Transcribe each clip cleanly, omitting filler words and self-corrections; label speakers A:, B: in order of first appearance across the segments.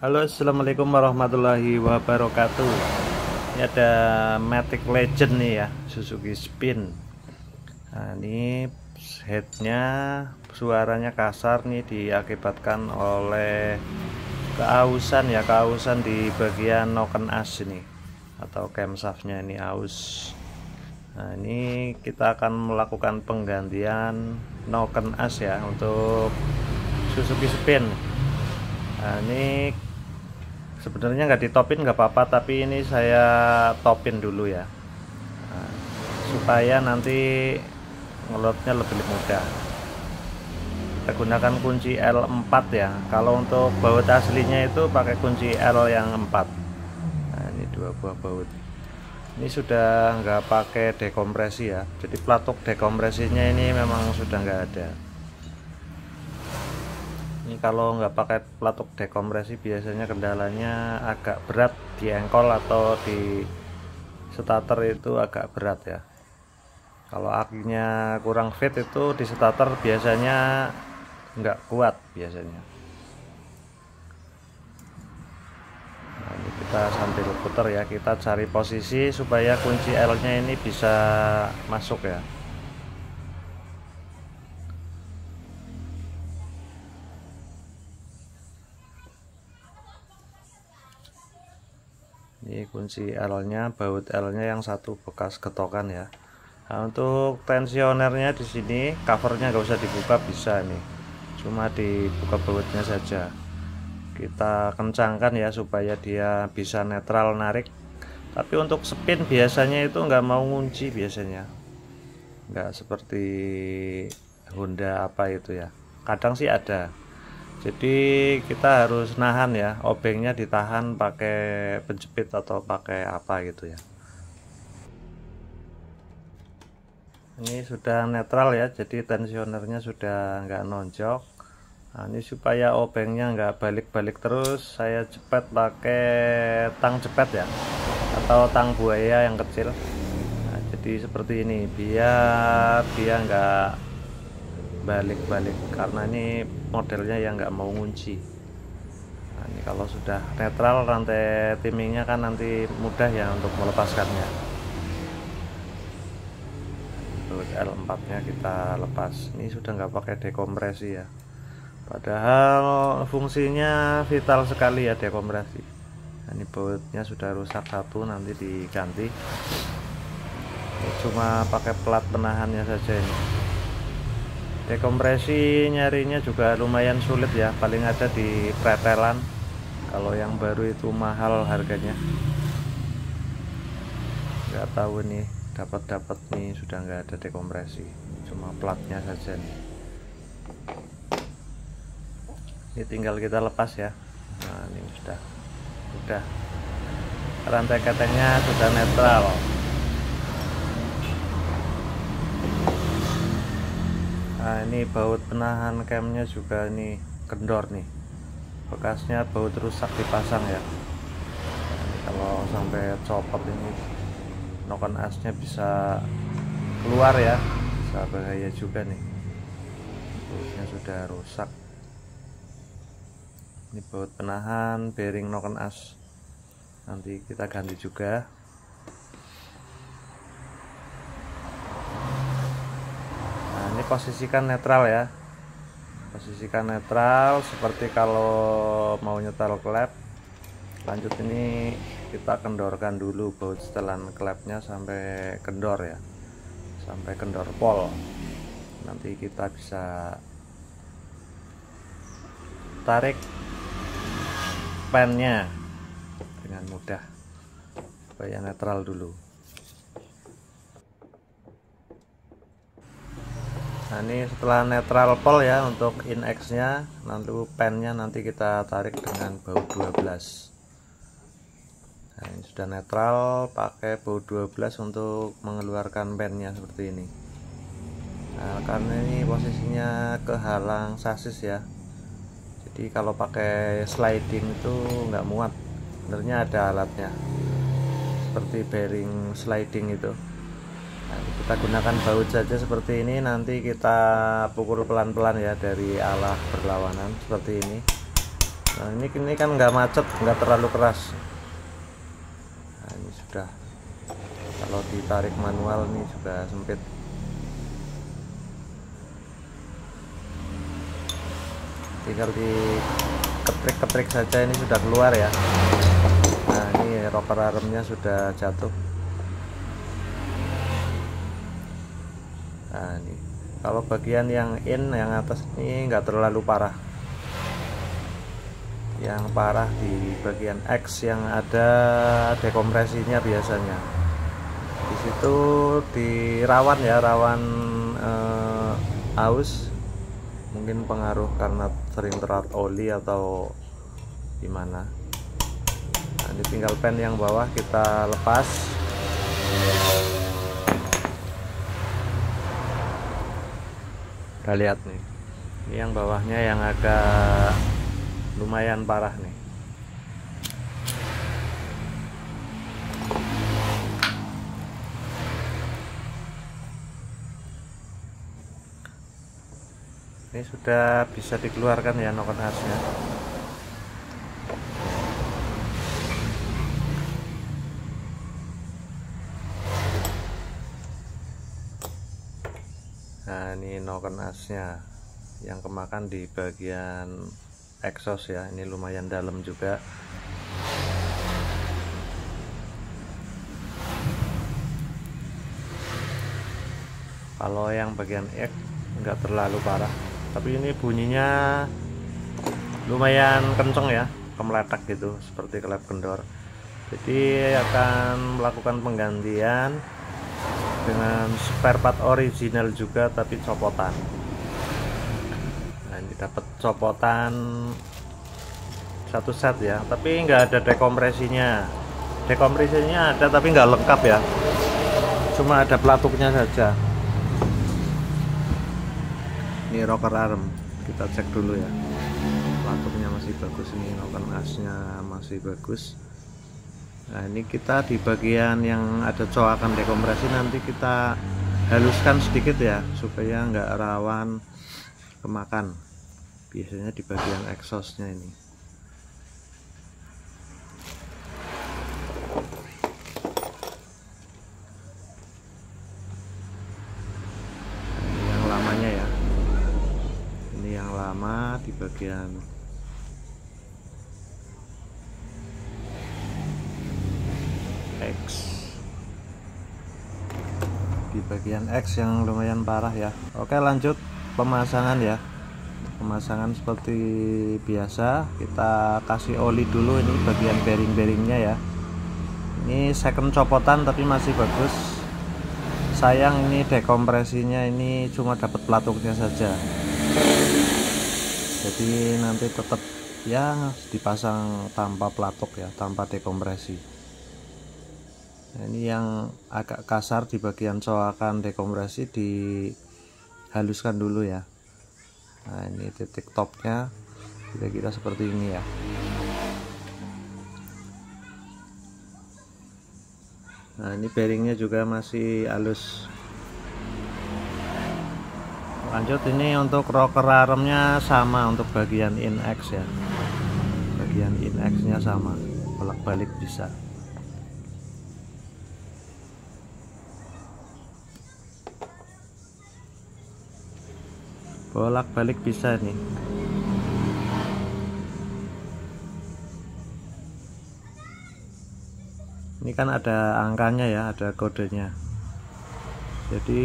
A: Halo, assalamualaikum warahmatullahi wabarakatuh. Ini ada Matic Legend nih ya, Suzuki Spin. Nah, ini headnya suaranya kasar nih, diakibatkan oleh keausan di bagian noken as ini atau camshaftnya ini aus. Nah, ini kita akan melakukan penggantian noken as ya untuk Suzuki Spin. Nah, ini sebenarnya nggak ditopin nggak apa-apa, tapi ini saya topin dulu ya, nah, supaya nanti ngelotnya lebih mudah. Kita gunakan kunci L4 ya. Kalau untuk baut aslinya itu pakai kunci L yang 4. Nah, ini 2 buah baut. Ini sudah nggak pakai dekompresi ya, jadi pelatuk dekompresinya ini memang sudah nggak ada. Ini kalau nggak pakai pelatuk dekompresi biasanya kendalanya agak berat di engkol atau di starter, itu agak berat ya. Kalau akinya kurang fit itu di starter biasanya nggak kuat biasanya. Nah, ini kita sambil putar ya, kita cari posisi supaya kunci L nya ini bisa masuk ya. Ini kunci L nya, baut L nya yang satu bekas getokan ya. Nah, untuk tensionernya di sini covernya nggak usah dibuka, bisa nih, cuma dibuka bautnya saja. Kita kencangkan ya supaya dia bisa netral narik. Tapi untuk spin biasanya itu nggak mau ngunci, biasanya nggak seperti Honda apa itu ya, kadang sih ada. Jadi kita harus nahan ya, obengnya ditahan pakai penjepit atau pakai apa gitu ya. Ini sudah netral ya, jadi tensionernya sudah nggak nonjok. Nah, ini supaya obengnya nggak balik-balik terus, saya jepet pakai tang jepet ya, atau tang buaya yang kecil. Nah, jadi seperti ini biar dia nggak balik-balik, karena ini modelnya yang nggak mau ngunci. Nah, ini kalau sudah netral rantai timingnya kan nanti mudah ya untuk melepaskannya. Baut L4 nya kita lepas. Ini sudah nggak pakai dekompresi ya, padahal fungsinya vital sekali ya dekompresi. Nah, ini bautnya sudah rusak satu, nanti diganti. Ini cuma pakai pelat penahannya saja ini. Dekompresi nyarinya juga lumayan sulit ya, paling ada di pretelan. Kalau yang baru itu mahal harganya. Nggak tahu nih, dapat nih sudah nggak ada dekompresi, cuma platnya saja nih. Ini tinggal kita lepas ya. Nah, ini sudah rantai ketengnya sudah netral. Nah, ini baut penahan camnya juga ini kendor nih, bekasnya baut rusak dipasang ya. Nah, kalau sampai copot ini noken asnya bisa keluar ya, bisa bahaya juga nih, bautnya sudah rusak. Ini baut penahan bearing noken as, nanti kita ganti juga. Ini posisikan netral ya, posisikan netral seperti kalau mau nyetel klep. Lanjut ini kita kendorkan dulu baut setelan klepnya sampai kendor ya, sampai kendor pol. Nanti kita bisa tarik pennya dengan mudah supaya netral dulu. Nah, ini setelah netral pol ya untuk in-X nya, lalu pennya nanti kita tarik dengan baut 12. Nah, ini sudah netral, pakai baut 12 untuk mengeluarkan pennya seperti ini. Nah, karena ini posisinya kehalang sasis ya, jadi kalau pakai sliding itu nggak muat. Sebenarnya ada alatnya seperti bearing sliding itu. Nah, kita gunakan baut saja seperti ini, nanti kita pukul pelan-pelan ya dari arah berlawanan seperti ini. Nah ini kan nggak macet, nggak terlalu keras. Nah ini sudah, kalau ditarik manual nih sudah sempit. Tinggal diketrik-ketrik saja, ini sudah keluar ya. Nah ini rocker armnya sudah jatuh. Nah ini kalau bagian yang atas ini nggak terlalu parah. Yang parah di bagian X yang ada dekompresinya biasanya. Di situ di rawan ya, rawan aus. Mungkin pengaruh karena sering terat oli atau gimana. Nah, ini tinggal pen yang bawah kita lepas. Kita lihat nih, ini yang bawahnya yang agak lumayan parah nih. Ini sudah bisa dikeluarkan ya noken asnya. Nah ini noken asnya yang kemakan di bagian exhaust ya, ini lumayan dalam juga. Kalau yang bagian X enggak terlalu parah, tapi ini bunyinya lumayan kenceng ya, kemeletak gitu seperti kelep kendor. Jadi akan melakukan penggantian dengan spare part original juga tapi copotan. Nah ini dapat copotan satu set ya, tapi nggak ada dekompresinya. Dekompresinya ada tapi nggak lengkap ya, cuma ada pelatuknya saja. Ini rocker arm, kita cek dulu ya, pelatuknya masih bagus, ini noken asnya masih bagus. Nah ini kita di bagian yang ada coakan dekompresi nanti kita haluskan sedikit ya, supaya nggak rawan kemakan. Biasanya di bagian exhaustnya ini. Ini yang lamanya ya, ini yang lama di bagian X. Di bagian X yang lumayan parah ya. Oke, lanjut pemasangan ya. Pemasangan seperti biasa, kita kasih oli dulu. Ini bagian bearing-bearingnya ya. Ini second copotan tapi masih bagus. Sayang ini dekompresinya ini cuma dapat pelatuknya saja. Jadi nanti tetap ya dipasang tanpa pelatuk ya, tanpa dekompresi. Nah, ini yang agak kasar di bagian coakan dekompresi dihaluskan dulu ya. Nah ini titik topnya kira-kira seperti ini ya. Nah ini bearingnya juga masih halus. Lanjut, ini untuk rocker armnya sama, untuk bagian in-X ya. Bagian in-X nya sama, bolak-balik bisa. Bolak-balik bisa nih. Ini kan ada angkanya ya, ada kodenya. Jadi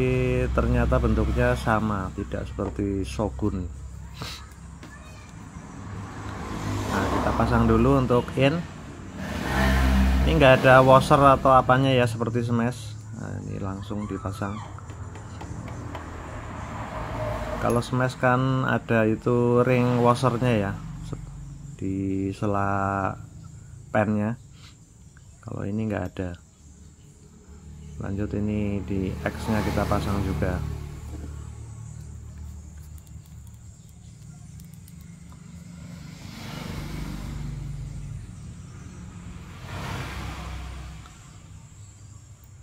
A: ternyata bentuknya sama, tidak seperti Shogun. Nah kita pasang dulu untuk in. Ini nggak ada washer atau apanya ya, seperti smash. Nah ini langsung dipasang. Kalau smash kan ada itu ring washernya ya, di sela pennya. Kalau ini nggak ada. Lanjut, ini di X nya kita pasang juga.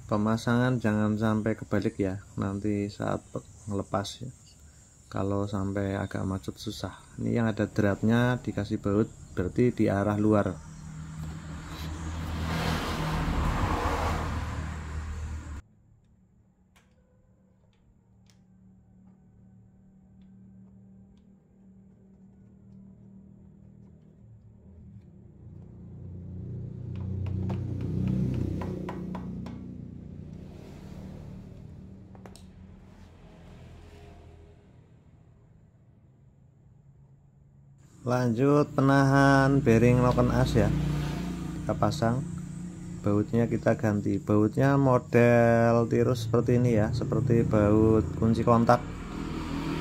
A: Pemasangan jangan sampai kebalik ya, nanti saat ngelepas ya. Kalau sampai agak macet susah. Ini yang ada dratnya dikasih baut berarti di arah luar. Lanjut penahan bearing loken as ya, kita pasang. Bautnya kita ganti, bautnya model tirus seperti ini ya, seperti baut kunci kontak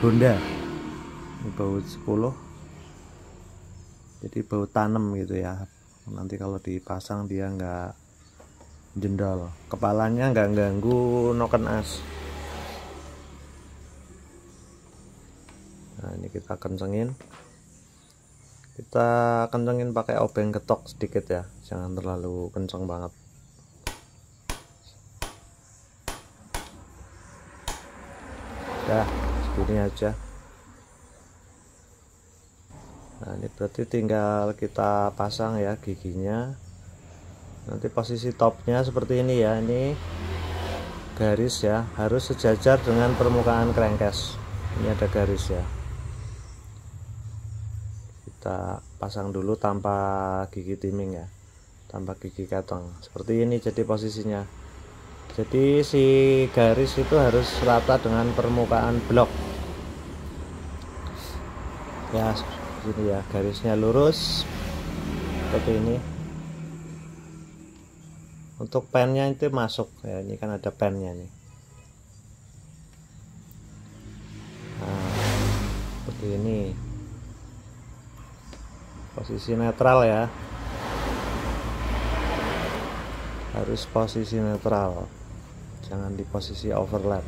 A: Honda. Ini baut 10, jadi baut tanam gitu ya. Nanti kalau dipasang dia nggak jendol, kepalanya nggak ganggu noken as. Nah ini kita kencengin, pakai obeng getok sedikit ya, jangan terlalu kenceng banget. Ya segini aja. Nah ini berarti tinggal kita pasang ya giginya. Nanti posisi topnya seperti ini ya, ini garis ya, harus sejajar dengan permukaan crankcase. Ini ada garis ya, kita pasang dulu tanpa gigi timing ya, tanpa gigi ketong seperti ini. Jadi posisinya, jadi si garis itu harus rata dengan permukaan blok ya, ini ya, garisnya lurus seperti ini. Untuk pennya itu masuk ya, ini kan ada pennya nih. Nah seperti ini, posisi netral ya, harus posisi netral, jangan di posisi overlap.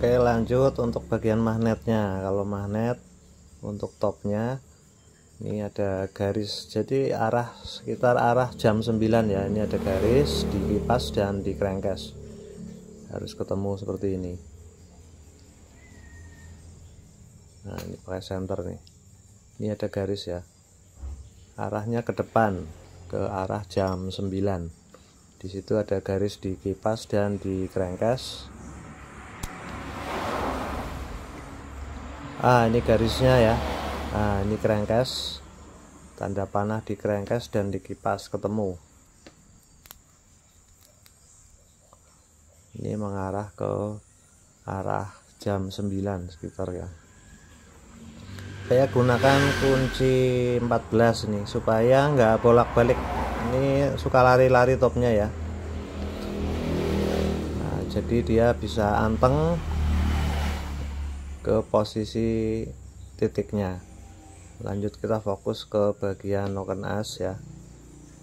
A: Oke lanjut untuk bagian magnetnya. Kalau magnet untuk topnya ini ada garis, jadi sekitar arah jam 9 ya, ini ada garis di kipas dan di crankcase, harus ketemu seperti ini. Nah ini pakai center nih, ini ada garis ya, arahnya ke depan, ke arah jam 9. Di situ ada garis di kipas dan di crankcase. Ini garisnya ya. Nah ini crankcase, tanda panah di crankcase dan di kipas ketemu. Ini mengarah ke arah jam 9 sekitar ya. Saya gunakan kunci 14 nih supaya nggak bolak-balik, ini suka lari-lari topnya ya. Nah, jadi dia bisa anteng ke posisi titiknya. Lanjut kita fokus ke bagian noken as ya.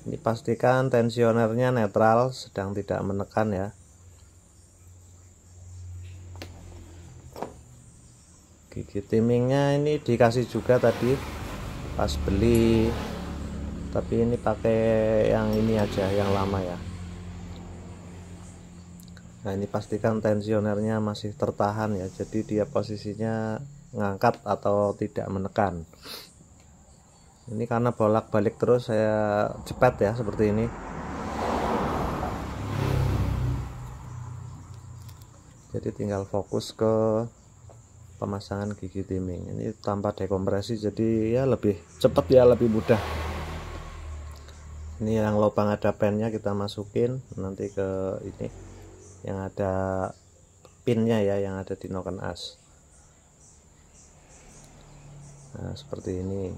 A: Ini pastikan tensionernya netral, sedang tidak menekan ya. Gigi timingnya ini dikasih juga tadi pas beli, tapi ini pakai yang ini aja, yang lama ya. Nah ini pastikan tensionernya masih tertahan ya, jadi dia posisinya ngangkat atau tidak menekan. Ini karena bolak-balik terus saya jepet ya seperti ini. Jadi tinggal fokus ke pemasangan gigi timing. Ini tanpa dekompresi, jadi ya lebih cepat ya, lebih mudah. Ini yang lubang ada pennya kita masukin nanti ke ini yang ada pinnya ya, yang ada di noken as. Nah seperti ini.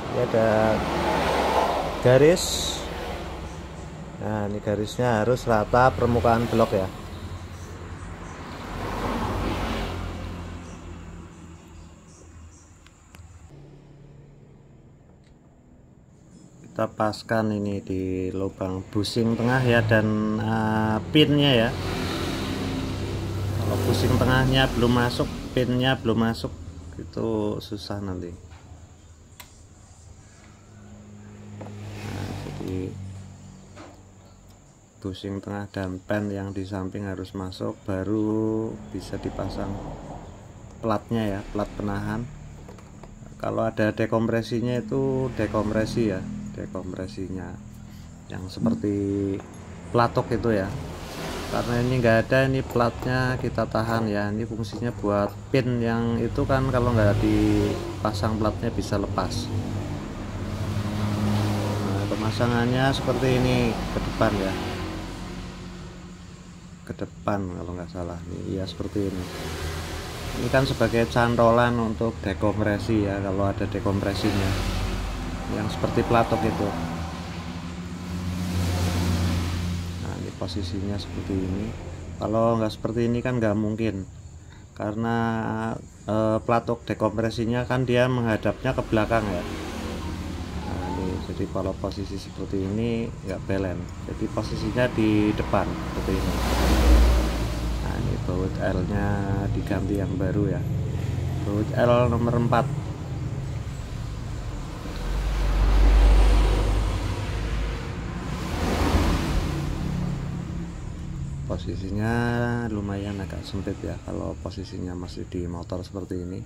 A: Ini ada garis. Nah ini garisnya harus rata permukaan blok ya. Kita paskan ini di lubang busing tengah ya, dan pinnya ya. Kalau busing tengahnya belum masuk, pinnya belum masuk, itu susah nanti. Nah, jadi busing tengah dan pen yang di samping harus masuk, baru bisa dipasang platnya ya, plat penahan. Kalau ada dekompresinya itu dekompresi ya, dekompresinya yang seperti platok itu ya. Karena ini enggak ada, ini platnya kita tahan ya. Ini fungsinya buat pin yang itu kan, kalau nggak dipasang platnya bisa lepas. Nah, pemasangannya seperti ini ke depan ya, ke depan kalau nggak salah nih ya, seperti ini. Ini kan sebagai cantolan untuk dekompresi ya, kalau ada dekompresinya yang seperti platok itu. Nah, ini posisinya seperti ini. Kalau nggak seperti ini kan nggak mungkin, karena platok dekompresinya kan dia menghadapnya ke belakang ya. Nah, ini jadi kalau posisi seperti ini nggak balance, jadi posisinya di depan seperti ini. Ini baut L nya diganti yang baru ya, baut L nomor 4. Posisinya lumayan agak sempit ya kalau posisinya masih di motor seperti ini.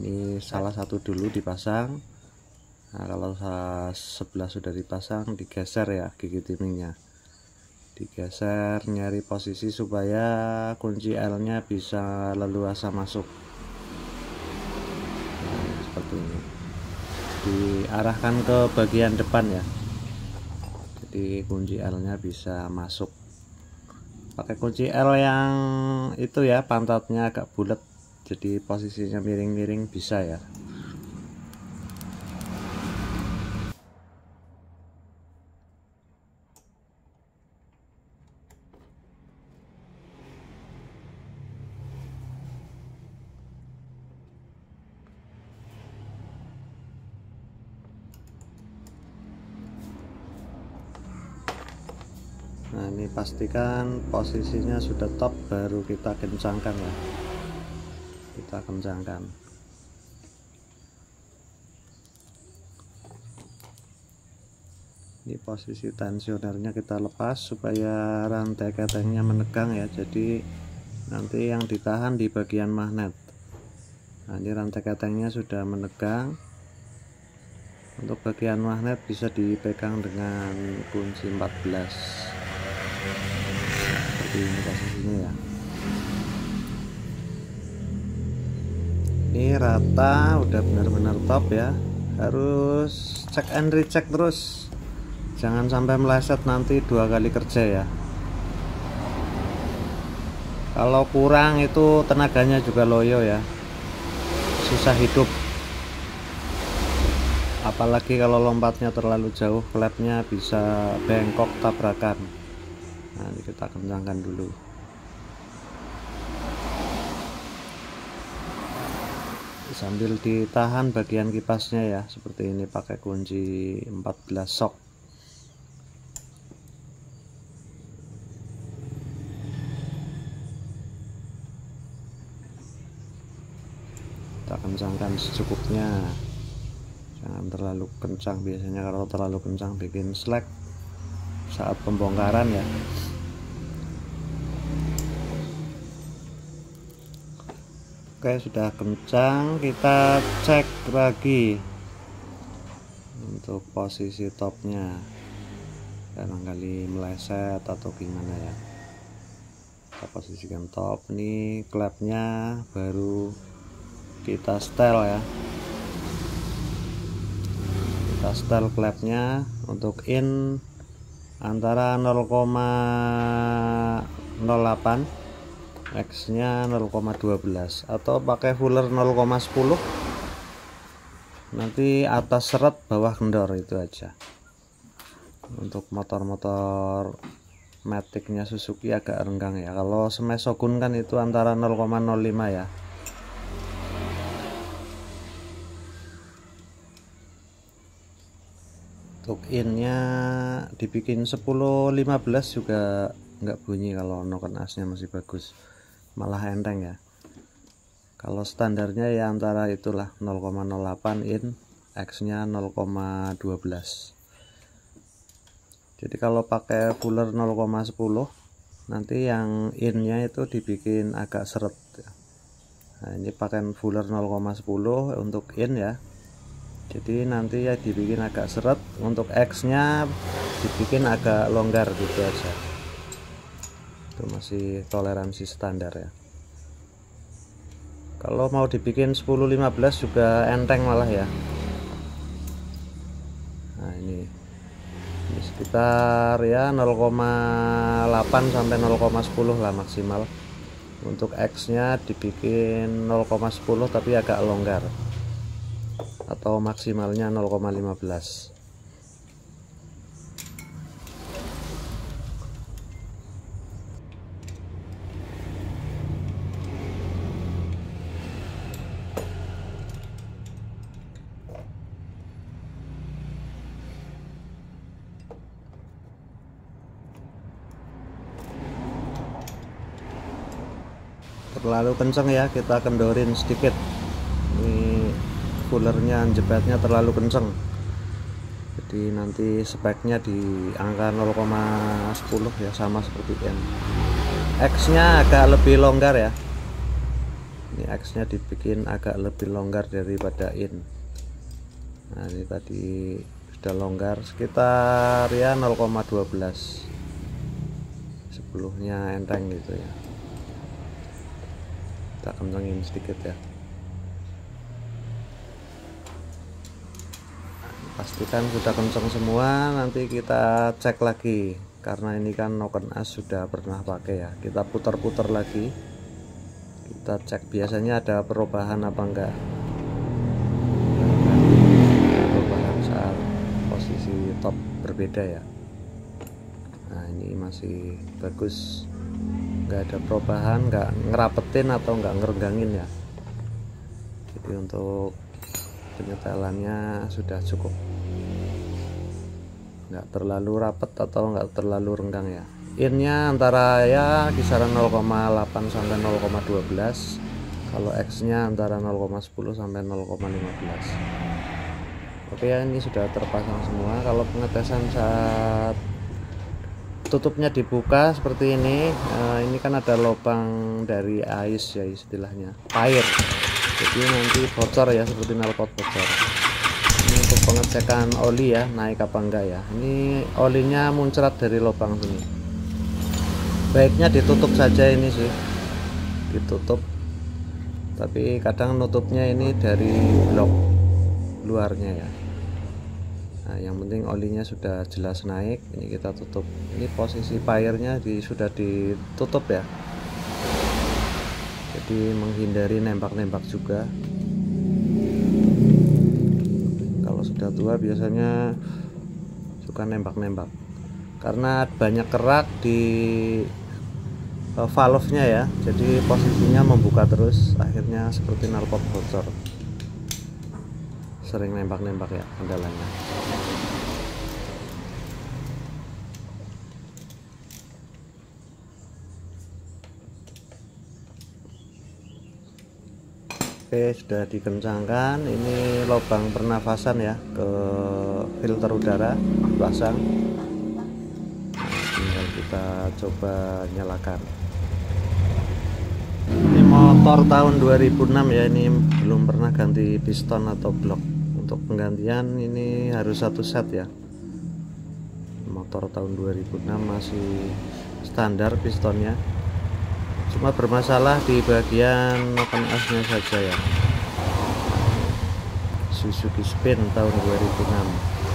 A: Ini salah satu dulu dipasang. Nah, kalau sebelah sudah dipasang, digeser ya gigi timingnya, digeser, nyari posisi supaya kunci L nya bisa leluasa masuk. Nah, seperti ini, diarahkan ke bagian depan ya, jadi kunci L nya bisa masuk. Pakai kunci L yang itu ya, pantatnya agak bulat, jadi posisinya miring-miring bisa ya. Nah, ini pastikan posisinya sudah top, baru kita kencangkan ya, kita kencangkan. Ini posisi tensionernya kita lepas supaya rantai ketengnya menegang ya, jadi nanti yang ditahan di bagian magnet. Nah, ini rantai ketengnya sudah menegang. Untuk bagian magnet bisa dipegang dengan kunci 14 seperti ini posisinya ya. Ini rata, udah benar-benar top ya. Harus cek and recheck terus, jangan sampai meleset nanti 2 kali kerja ya. Kalau kurang itu tenaganya juga loyo ya, susah hidup. Apalagi kalau lompatnya terlalu jauh, klepnya bisa bengkok tabrakan. Nah, ini kita kencangkan dulu. Sambil ditahan bagian kipasnya ya, seperti ini pakai kunci 14 sok. Kita kencangkan secukupnya, jangan terlalu kencang. Biasanya kalau terlalu kencang bikin slack saat pembongkaran ya. Oke, sudah kencang, kita cek lagi untuk posisi topnya, barangkali meleset atau gimana ya. Kita posisikan top, nih klepnya baru kita setel ya, kita setel klepnya. Untuk in antara 0,08, X nya 0,12 atau pakai fuller 0,10. Nanti atas seret bawah kendor, itu aja. Untuk motor-motor maticnya Suzuki agak renggang ya. Kalau Smash Shogun kan itu antara 0,05 ya. Untuk innya dibikin 10-15 juga nggak bunyi kalau noken asnya masih bagus, malah enteng ya. Kalau standarnya ya antara itulah 0,08 in, X nya 0,12. Jadi kalau pakai fuller 0,10 nanti yang innya itu dibikin agak seret ya. Nah, ini pakai fuller 0,10 untuk in ya. Jadi nanti ya dibikin agak seret, untuk X nya dibikin agak longgar gitu aja. Itu masih toleransi standar ya. Kalau mau dibikin 10-15 juga enteng malah ya. Nah ini sekitar ya 0,8 sampai 0,10 lah maksimal. Untuk X nya dibikin 0,10 tapi agak longgar, atau maksimalnya 0,15. Terlalu kenceng ya, kita kendorin sedikit. Ini fullernya jepetnya terlalu kenceng, jadi nanti speknya di angka 0,10 ya, sama seperti N. X nya agak lebih longgar ya, ini X nya dibikin agak lebih longgar daripada in. Nah ini tadi sudah longgar sekitar ya 0,12, sebelumnya enteng gitu ya. Kita kencengin sedikit ya. Pastikan sudah kenceng semua, nanti kita cek lagi karena ini kan noken as sudah pernah pakai ya. Kita putar-putar lagi, kita cek biasanya ada perubahan apa enggak, perubahan saat posisi top berbeda ya. Nah ini masih bagus, nggak ada perubahan, nggak ngerapetin atau nggak ngerenggangin ya. Jadi untuk penyetelannya sudah cukup, nggak terlalu rapet atau nggak terlalu renggang ya. Innya antara ya kisaran 0,8 sampai 0,12, kalau X nya antara 0,10 sampai 0,15. Oke ya, ini sudah terpasang semua. Kalau pengetesan saat tutupnya dibuka seperti ini, ini kan ada lubang dari ais ya, istilahnya air, jadi nanti bocor ya, seperti knalpot bocor. Ini untuk pengecekan oli ya, naik apa enggak ya. Ini olinya muncrat dari lubang sini, baiknya ditutup saja ini sih, ditutup. Tapi kadang nutupnya ini dari blok luarnya ya. Nah yang penting olinya sudah jelas naik, ini kita tutup. Ini posisi firenya sudah ditutup ya, jadi menghindari nembak-nembak juga. Kalau sudah tua biasanya suka nembak-nembak karena banyak kerak di valve nya ya, jadi posisinya membuka terus, akhirnya seperti knalpot bocor. Sering nembak-nembak ya kendalanya. Oke, sudah dikencangkan. Ini lubang pernafasan ya, ke filter udara pasang. Tinggal kita coba nyalakan. Ini motor tahun 2006 ya, ini belum pernah ganti piston atau blok. Untuk penggantian ini harus satu set ya. Motor tahun 2006 masih standar pistonnya, cuma bermasalah di bagian noken asnya saja ya. Suzuki Spin tahun 2006.